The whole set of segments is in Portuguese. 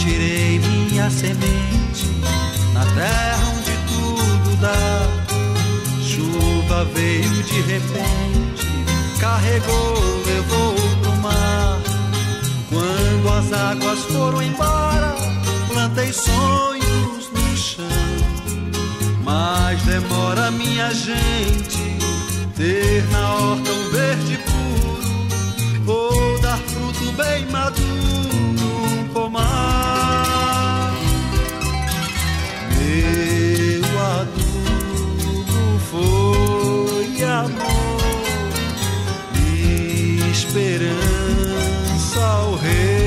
tirei minha semente na terra onde tudo dá. Chuva veio de repente, carregou, levou pro mar. Quando as águas foram embora, plantei sonhos no chão. Mas demora, minha gente, ter na horta um verde puro, ou dar fruto bem maduro, um pomar. Meu adubo foi amor, esperança ao regador.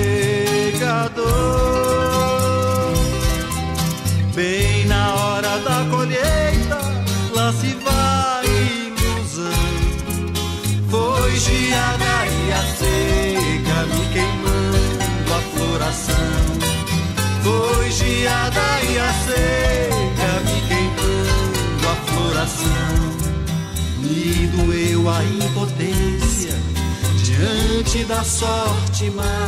Bem na hora da colheita, lá se vai ilusão. Foi geada e a seca me queimando a floração. Foi geada e a seca me queimando a floração. Me doeu a impotência diante da sorte má.